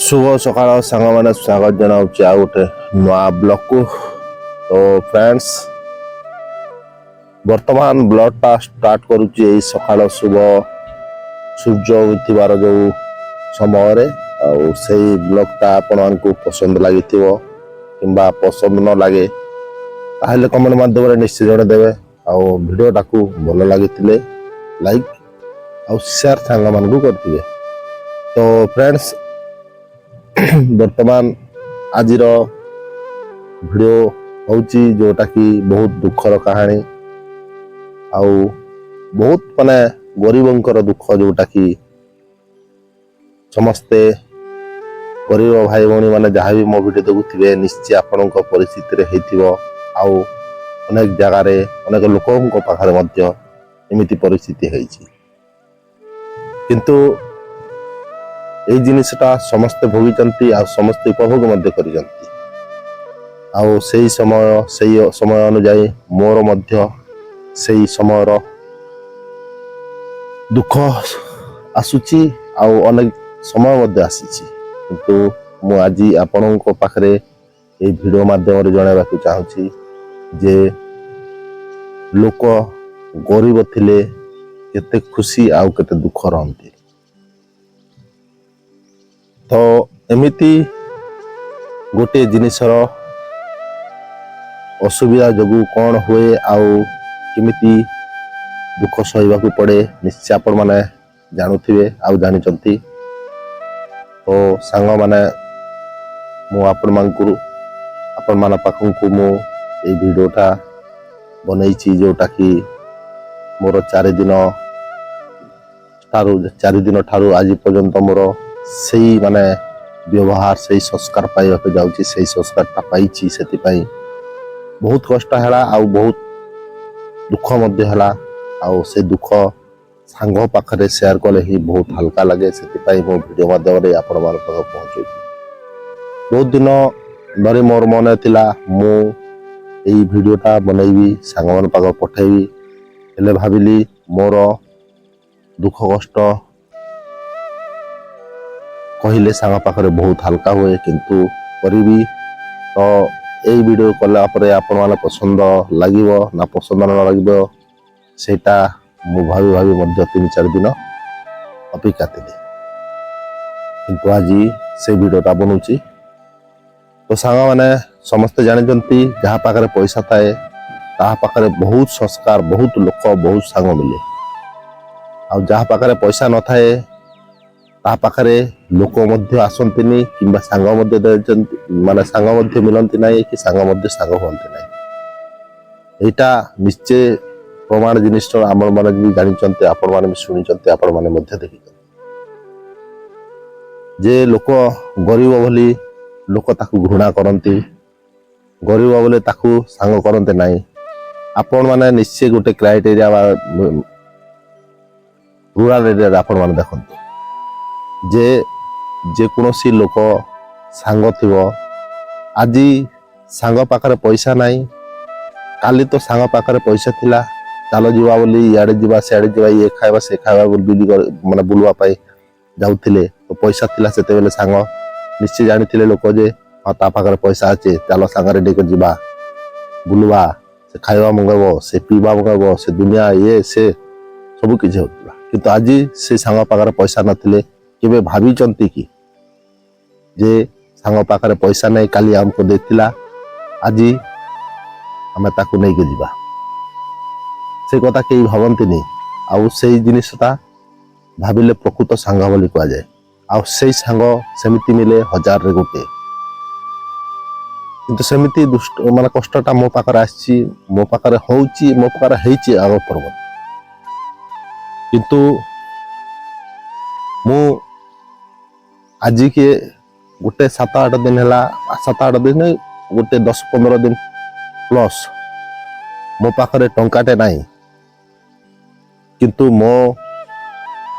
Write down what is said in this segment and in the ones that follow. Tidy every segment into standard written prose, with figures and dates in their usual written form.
शुभ सकाळ सांगमाने स्वागत जनावुची आ गोटे नुआ ब्लॉग को। तो फ्रेंड्स वर्तमान ब्लॉग टा स्टार्ट करुची ए सकाळ शुभ सूर्य उठिबार जो समय रे से ब्लॉग टा आपण को पसंद लागिथिबो किंबा पसंद न लागे ताहले कमेंट माध्यम रे निश्चित जणे देबे। आ वीडियो टाकू भल लागिथिले लाइक आ शेयर सांग मान को करथिबे। तो फ्रेंड्स वर्तमान आज वीडियो होची जोटा कि बहुत दुखर कहानी आउ बहुत माने गरीबंकर दुख जोटा कि समस्ते गरीब भाई भौणी माने जहाँ भी मो वीडियो देखुथिबे निश्चय आपनक परिस्थिति रे हेतिबो। आउ अनेक जगह रे अनेक लोकंक पाखरे मध्य एमिति परिस्थिति हेछि किंतु এই জিনিসটা সমস্তে ভোগিଛନ୍ତି ଆଉ ସମସ୍ତେ ଉପଭୋଗ ମଧ୍ୟ କରିଛନ୍ତି। ଆଉ ସେଇ ସମୟ ଅନୁଯାୟୀ ମୋର ମଧ୍ୟ ସେଇ ସମୟର ଦୁଃଖ ଆସୁଛି ଆଉ ଅନେକ ସମୟ ମଧ୍ୟ ଆସିଛି। କିନ୍ତୁ ମୁଁ ଆଜି ଆପଣଙ୍କ ପାଖରେ এই ଭିଡ଼ିଓ ମାଧ୍ୟମରେ ଜଣାଇବାକୁ ଚାହୁଁଛି ଯେ ଲୋକ ଗରିବ ଥିଲେ କେତେ ଖୁସି ଆଉ କେତେ ଦୁଃଖ ରହନ୍ତି। तो एमिति गोटे जिनिसर असुविधा जगू कौन हुए आउ किमिति दुख सहवाक पड़े निश्चय आपण माने जानुथिबे आउ जानिचंती। तो सांग माने मु आपण मान पाखु मु ए वीडियोटा बनैछि जोटा कि मोर 4 दिन ठारू आज पर्यंत मोर सही माने व्यवहार सही संस्कार पाइबा जाउची सही संस्कारटा पाइछि सेति पई बहुत कष्ट हैला आउ बहुत दुख मध्य हैला। आउ से दुख सांग पाखरे शेयर कले ही बहुत हल्का लगे सेति पई मो वीडियो माध्यम रे आपण मान पाख पहुंचुची। बहुत दिन धरि मोर मन थिला मु एई वीडियोटा बनैबी सांग मान पाख पठाइबी हेले भाबिली मोर दुख कष्ट कहले सांग पाखरे बहुत हल्का हुए किंतु करीबी। तो यही वीडियो कला परे आपण माने पसंद लागिवो ना पसंद न लागिवो सेटा मु भाभी मध्य 3-4 दिन अपेक्षा थिले किंतु आज से वीडियोटा बनउची। तो सांग माने समस्त जानिजंती जहाँ पाखरे पैसा थाए ता पाखरे बहुत संस्कार बहुत लोक बहुत सांग मिले आ जहाँ पाखरे पैसा न थाए ता पाखरे लोक मध्य आसंतिनी किंबा सांग मध्य देजंती माने सांग मध्य मिलंती नाही कि सांग मध्य सांग होंती नाही। एटा निश्चय प्रमाण जिनिस आमर माने भी जानिचंते आपण माने भी सुनिचंते आपण माने मध्य देखिचंते जे लोक गरीब बोली लोक ताकू घृणा करंती गरीब बोले ताकू सांग करंते नाही। आपण माने निश्चय गोटे क्राइटेरिया रूरल एरिया आपण माने देखंतु जे कोनोसी लोक सांग थिबो आज सांग पाखरे पैसा नाही काली तो सांग पाखरे पैसा थिला चलो जीवा बोली याडे जीवा सियाडे जीवा ये खाइबा से खाइबा बोली माने बुलवा पाई जाउथिले तो पैसा थिला सेते बेले सांग निश्चय जानिथिले लोक जे ता पाखरे पैसा आछे चलो सांगरे डेक जीवा बुलवा से खाइबा मंगाबो से पीबा मंगाबो से दुनिया ये से सब किछ होतला। किंतु आज से सांग पाखरे पैसा नथिले केबे भाबिचंती कि जे सांग पाखरे पैसा नहीं काली हमको देथिला आज हमें ताकू नहीं के जीवा से कथा केही भाबंती नहीं। आउ सेही जिनिसटा भाबिले प्रकृत सांग बोली कहा जाए। आउ सेही सांग सेमिति मिले 1000 रे गोटे किंतु सेमिति दुष्ट माने कष्टटा मो पाखरे आछि मो पाखरे होउची मो पाखरे हेइची आगो पर्व किंतु मु आज के गोटे 7-8 दिन है 7-8 दिन गोटे 10-15 दिन प्लस मो पाखरे टंकाटे नहीं किंतु मो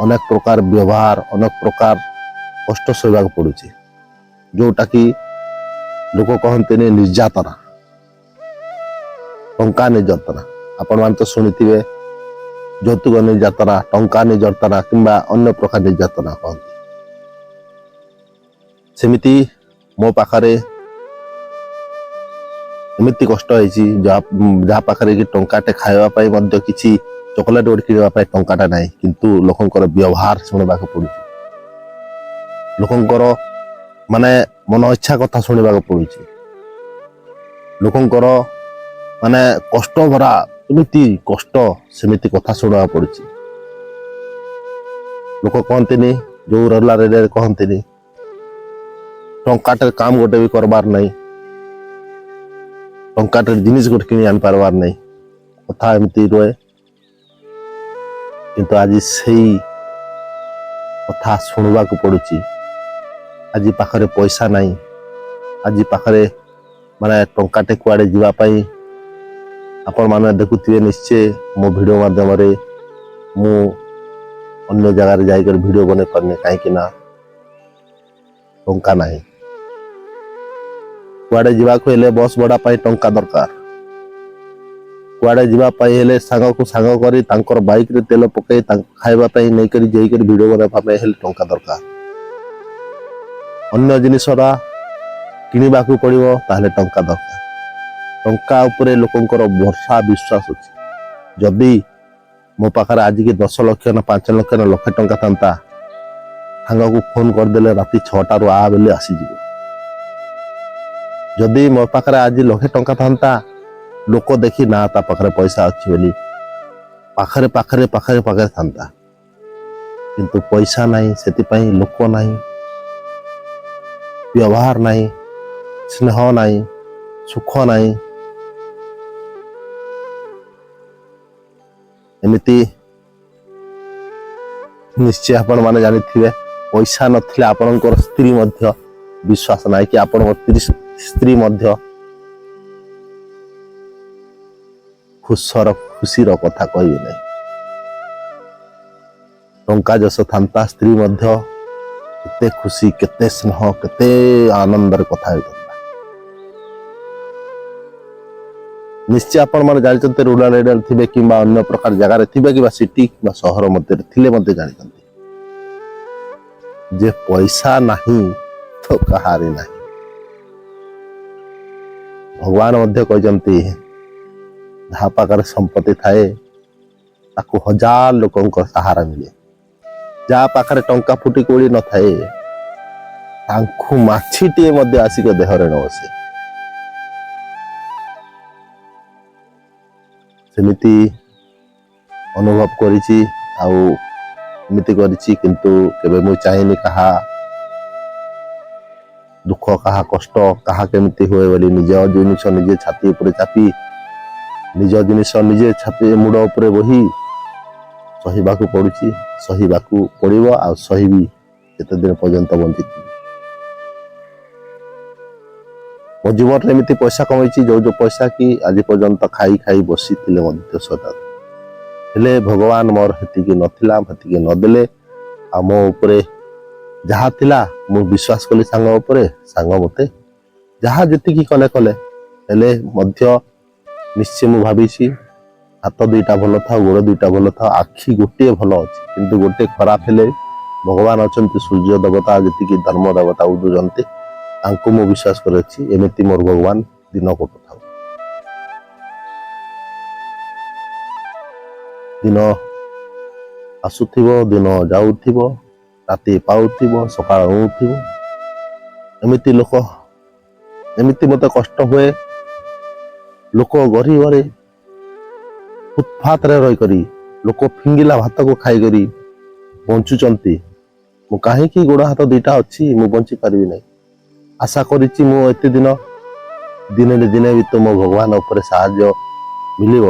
अनेक प्रकार व्यवहार अनेक प्रकार कष्ट सहवाक पड़ुची जोटा कि लोक कहते निर्यातना टंका निर्यातना आपण मान तो शुणिथिबे যৌতুক निर्यातना टंका निर्यातना किंबा अन्य प्रकार निर्यातना कहते। ସେମିତି ମୋ ପାଖରେ ଏମିତି କଷ୍ଟ ହେଇଛି ଯାହା ପାଖରେ କି ଟଙ୍କାଟେ ଖାଇବା ପାଇଁ ମଧ୍ୟ କିଛି ଚକୋଲେଟ୍ ଗୋଟେ କିଣିବା ପାଇଁ ଟଙ୍କାଟା ନାହିଁ, କିନ୍ତୁ ଲୋକଙ୍କର ବ୍ୟବହାର ଶୁଣିବାକୁ ପଡୁଛି। ଲୋକଙ୍କର ମାନେ ମନ ଇଚ୍ଛା କଥା ଶୁଣିବାକୁ ପଡୁଛି। ଲୋକଙ୍କର ମାନେ କଷ୍ଟ ଭରା ଏମିତି କଷ୍ଟ ସେମିତି କଥା ଶୁଣିବାକୁ ପଡୁଛି। ଲୋକ କହନ୍ତିନି, ଯୋଉ ରୁରାଲ ଏରିଆରେ କହନ୍ତିନି ଟଙ୍କାଟେ କାମ ଗୋଟେ ବି କରବାର ନାହିଁ, ଟଙ୍କାଟେ ଜିନିଷ ଗୋଟେ କିଣି ଆଣିପାରବାର ନାହିଁ, କଥା ଏମିତି ରୁହେ। କିନ୍ତୁ ଆଜି ସେଇ କଥା ଶୁଣିବାକୁ ପଡୁଛି। ଆଜି ପାଖରେ ପଇସା ନାହିଁ, ଆଜି ପାଖରେ ମାନେ ଟଙ୍କାଟେ କୁଆଡେ ଯିବା ପାଇଁ ଆପଣମାନେ ଦେଖୁଥିବେ ନିଶ୍ଚୟ ମୋ ଭିଡ଼ିଓ ମାଧ୍ୟମରେ। ମୁଁ ଅନ୍ୟ ଜାଗାରେ ଯାଇକରି ଭିଡ଼ିଓ ବନେଇ ପାରୁନି, କାହିଁକି ନା ଟଙ୍କା ନାହିଁ। କୁଆଡେ ଯିବାକୁ ହେଲେ ବସ୍ ଭଡ଼ା ପାଇଁ ଟଙ୍କା ଦରକାର। କୁଆଡେ ଯିବା ପାଇଁ ହେଲେ ସାଙ୍ଗକୁ ସାଙ୍ଗ କରି ତାଙ୍କର ବାଇକରେ ତେଲ ପକେଇ ତାଙ୍କୁ ଖାଇବା ପାଇଁ ନେଇକରି ଯାଇକରି ଭିଡ଼ିଓ ବନେଇବା ପାଇଁ ହେଲେ ଟଙ୍କା ଦରକାର। ଅନ୍ୟ ଜିନିଷଟା କିଣିବାକୁ ପଡ଼ିବ ତାହେଲେ ଟଙ୍କା ଦରକାର। ଟଙ୍କା ଉପରେ ଲୋକଙ୍କର ଭରସା ବିଶ୍ୱାସ ଅଛି। ଯଦି ମୋ ପାଖରେ ଆଜିକି 10 ଲକ୍ଷ ନା 5 ଲକ୍ଷ ନା ଲକ୍ଷେ ଟଙ୍କା ଥାନ୍ତା, ସାଙ୍ଗକୁ ଫୋନ କରିଦେଲେ ରାତି 6ଟାରୁ ଆ ବୋଲି ଆସିଯିବ। ଯଦି ମୋ ପାଖରେ ଆଜି ଲକ୍ଷେ ଟଙ୍କା ଥାନ୍ତା, ଲୋକ ଦେଖି ନା ତା ପାଖରେ ପଇସା ଅଛି ବୋଲି ପାଖରେ ପାଖରେ ପାଖରେ ପାଖରେ ଥାନ୍ତା। କିନ୍ତୁ ପଇସା ନାହିଁ, ସେଥିପାଇଁ ଲୋକ ନାହିଁ, ବ୍ୟବହାର ନାହିଁ, ସ୍ନେହ ନାହିଁ, ସୁଖ ନାହିଁ। ଏମିତି ନିଶ୍ଚୟ ଆପଣ ମାନେ ଜାଣିଥିବେ, ପଇସା ନଥିଲେ ଆପଣଙ୍କର ସ୍ତ୍ରୀ ମଧ୍ୟ ବିଶ୍ୱାସ ନାହିଁ, କି ଆପଣଙ୍କ ସ୍ତ୍ରୀ ମଧ୍ୟ ଖୁସିର କଥା କହିବେ ନାହିଁ। ଟଙ୍କା ଯଶ ଥାନ୍ତା ସ୍ତ୍ରୀ ମଧ୍ୟ କେତେ ଖୁସି, କେତେ ସ୍ନେହ, କେତେ ଆନନ୍ଦରେ କଥା ହେଇଥାନ୍ତା। ନିଶ୍ଚୟ ଆପଣ ମାନେ ଜାଣିଛନ୍ତି, ରୁରାଲ ଏରିଆରେ ଥିବେ କିମ୍ବା ଅନ୍ୟ ପ୍ରକାର ଜାଗାରେ ଥିବେ କିମ୍ବା ସିଟି କିମ୍ବା ସହର ମଧ୍ୟରେ ଥିଲେ ମଧ୍ୟ ଜାଣିଛନ୍ତି ଯେ ପଇସା ନାହିଁ ତ କାହାରି ନାହିଁ। ଭଗବାନ ମଧ୍ୟ କହିଛନ୍ତି, ଯାହା ପାଖରେ ସମ୍ପତ୍ତି ଥାଏ ତାକୁ 1000 ଲୋକଙ୍କ ସାହାରା ମିଳେ। ଯାହା ପାଖରେ ଟଙ୍କା ଫୁଟି କୋଳି ନଥାଏ, ତାଙ୍କୁ ମାଛିଟିଏ ମଧ୍ୟ ଆସିକି ଦେହରେ ନ ବସେ। ସେମିତି ଅନୁଭବ କରିଛି ଆଉ ଏମିତି କରିଛି, କିନ୍ତୁ କେବେ ମୁଁ ଚାହିଁନି କାହା ଦୁଃଖ, କାହା କଷ୍ଟ, କାହା କେମିତି ହୁଏ ବୋଲି। ନିଜ ଜିନିଷ ନିଜେ ଛାତି ଉପରେ ଚାପି, ନିଜ ଜିନିଷ ନିଜେ ଛାତି ମୁଣ୍ଡ ଉପରେ ବହି ସହିବାକୁ ପଡୁଛି, ସହିବାକୁ ପଡିବ, ଆଉ ସହିବି କେତେ ଦିନ ପର୍ଯ୍ୟନ୍ତ ବଞ୍ଚିଥିବି। ମୋ ଜୀବନରେ ଏମିତି ପଇସା କମେଇଛି, ଯୋଉ ପଇସା କି ଆଜି ପର୍ଯ୍ୟନ୍ତ ଖାଇ ଖାଇ ବସିଥିଲେ ମଧ୍ୟ ସରିଲା, ହେଲେ ଭଗବାନ ମୋର ସେତିକି ନଥିଲା, ସେତିକି ନଦେଲେ। ଆଉ ମୋ ଉପରେ ଯାହା ଥିଲା ମୁଁ ବିଶ୍ୱାସ କଲି ସାଙ୍ଗ ଉପରେ, ସାଙ୍ଗ ମତେ ଯାହା ଯେତିକି କଲେ, ହେଲେ ମଧ୍ୟ ନିଶ୍ଚୟ ମୁଁ ଭାବିଛି, ହାତ ଦୁଇଟା ଭଲ ଥାଉ, ଗୋଡ଼ ଦୁଇଟା ଭଲ ଥାଉ, ଆଖି ଗୋଟିଏ ଭଲ ଅଛି, କିନ୍ତୁ ଗୋଟେ ଖରାପ ହେଲେ ଭଗବାନ ଅଛନ୍ତି, ସୂର୍ଯ୍ୟ ଦେବତା ଯେତିକି ଧର୍ମ ଦେବତା ଉଦୁଛନ୍ତି, ତାଙ୍କୁ ମୁଁ ବିଶ୍ୱାସ କରିଅଛି। ଏମିତି ମୋର ଭଗବାନ ଦିନ କଟୁଥାଉ। ଦିନ ଆସୁଥିବ, ଦିନ ଯାଉଥିବ, ରାତି ପାଉଥିବ, ସକାଳ ହଉଥିବ, ଏମିତି ମତେ କଷ୍ଟ ହୁଏ। ଲୋକ ଗରିବରେ ଫୁଟପାଥରେ ରହିକରି, ଲୋକ ଫିଙ୍ଗିଲା ଭାତକୁ ଖାଇକରି ବଞ୍ଚୁଛନ୍ତି। ମୁଁ କାହିଁକି ଗୋଡ଼ ହାତ ଦୁଇଟା ଅଛି, ମୁଁ ବଞ୍ଚି ପାରିବି ନାହିଁ? ଆଶା କରିଛି ମୁଁ ଏତେ ଦିନେ ନା ଦିନେ ବି ତ ମୋ ଭଗବାନ ଉପରେ ସାହାଯ୍ୟ ମିଳିବ,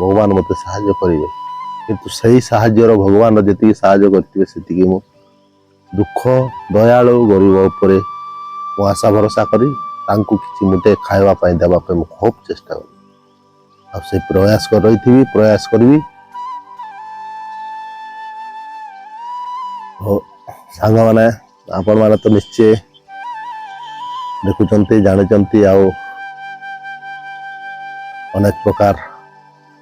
ଭଗବାନ ମୋତେ ସାହାଯ୍ୟ କରିବେ। କିନ୍ତୁ ସେଇ ସାହାଯ୍ୟର ଭଗବାନ ଯେତିକି ସାହାଯ୍ୟ କରିଥିବେ, ସେତିକି ମୁଁ ଦୁଃଖ, ଦୟାଳୁ ଗରିବ ଉପରେ ମୁଁ ଆଶା ଭରସା କରି ତାଙ୍କୁ କିଛି ମୁଠେ ଖାଇବା ପାଇଁ ଦେବା ପାଇଁ ମୁଁ ଖୁବ୍ ଚେଷ୍ଟା କଲି, ଆଉ ସେ ପ୍ରୟାସ ରହିଥିବି, ପ୍ରୟାସ କରିବି। ସାଙ୍ଗମାନେ, ଆପଣମାନେ ତ ନିଶ୍ଚୟ ଦେଖୁଛନ୍ତି, ଜାଣିଛନ୍ତି, ଆଉ ଅନେକ ପ୍ରକାର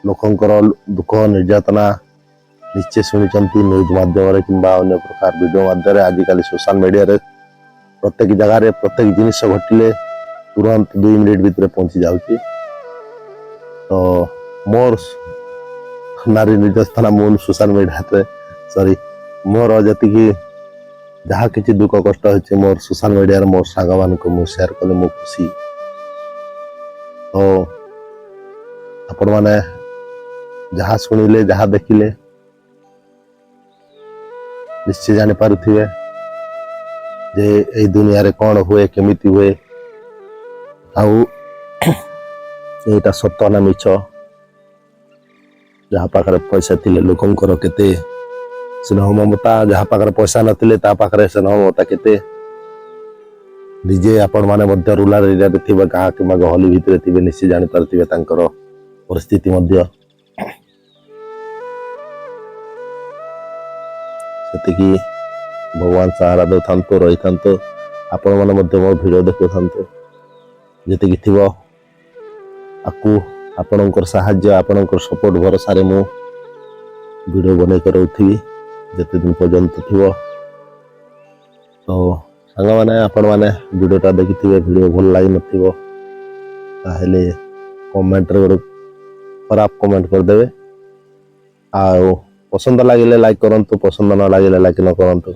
ଲୋକଙ୍କର ଦୁଃଖ ନିର୍ଯାତନା ନିଶ୍ଚୟ ଶୁଣିଛନ୍ତି ନ୍ୟୁଜ୍ ମାଧ୍ୟମରେ କିମ୍ବା ଅନ୍ୟ ପ୍ରକାର ଭିଡ଼ିଓ ମାଧ୍ୟମରେ। ଆଜିକାଲି ସୋସିଆଲ ମିଡ଼ିଆରେ प्रत्येक जगह प्रत्येक जिनिस घटिले तुरंत 2 मिनिट भितर पहुंची जाऊँगी। तो मोर नारी निर्यातना मूल सोशल मीडिया सॉरी मोर जी जहाँ किसी दुख कष्ट होती मोर सोशल मीडिया मोर सांग मान को मुझे शेयर कले मो खुशी। तो आपण मैंने जहाँ शुणिले जहाँ देखिले निश्चय जानी पारुथिबे जे ए दुनिया रे कौन हुए केमिति हुए आउ एटा सत्य ना मिछ। जहाँ पाखरे पैसा थिले लोकंकर केते स्नेह ममता जहाँ पाखरे पैसा नथिले ता पाखरे स्नेह ममता केते। निजे आपण माने मध्य रूरल एरिया रे थिबे गाँ किंबा गहली भितरे थिबे निश्चय जानी पारुथिबे तांकर परिस्थिति मध्य सेतिकी भगवान सहारा दो थांतो रही थांतो आपण माने मध्य मो वीडियो देखो थांतो जेतिकी थिबो आकु आपणकर साहाय्य आपणकर सपोर्ट भरोसा रे मु वीडियो बनै कर उठी जते दिन पर्यंत थिबो। तो सांग माने आपण माने वीडियोटा देखिथिबे वीडियो भल लागि नथिबो ताहेले कमेंट रे खराब कमेंट कर देबे आ पसंद लागिले लाइक करंतु पसंद न लागिले लाइक न करंतु।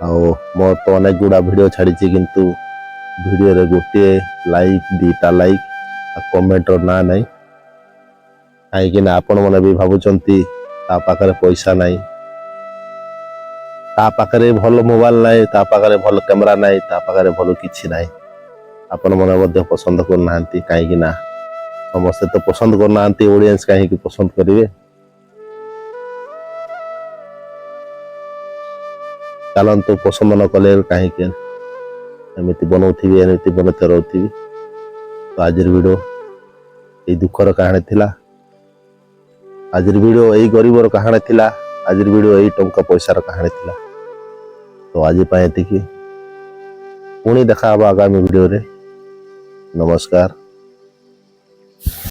आओ मोर तो अनेक गुड़ा वीडियो छाड़ी किंतु वीडियो रे गोटे लाइक 2टा लाइक आ कमेंट ना नहीं कहीं आपण मैंने भी भावुंट ता पाखरे पैसा नहीं ता पाखरे भल मोबाइल नहीं ता पाखरे भल कैमरा नहीं ता पाखरे भल किछि नहीं आपण मैंने मध्य पसंद करना कहीं समस्ते तो पसंद करना ऑडियंस कहीं पसंद करेंगे। चलतु पसंद न कले कहीं एमती बनाऊथी एमती बनते रोथी। तो आज वीडियो ये दुखर कहानी थिला आज वीडियो यही गरीबर कहानी थिला आज वीडियो यही टंका पैसार कहानी थिला। तो आज पुणी देखा आगामी वीडियो रे नमस्कार।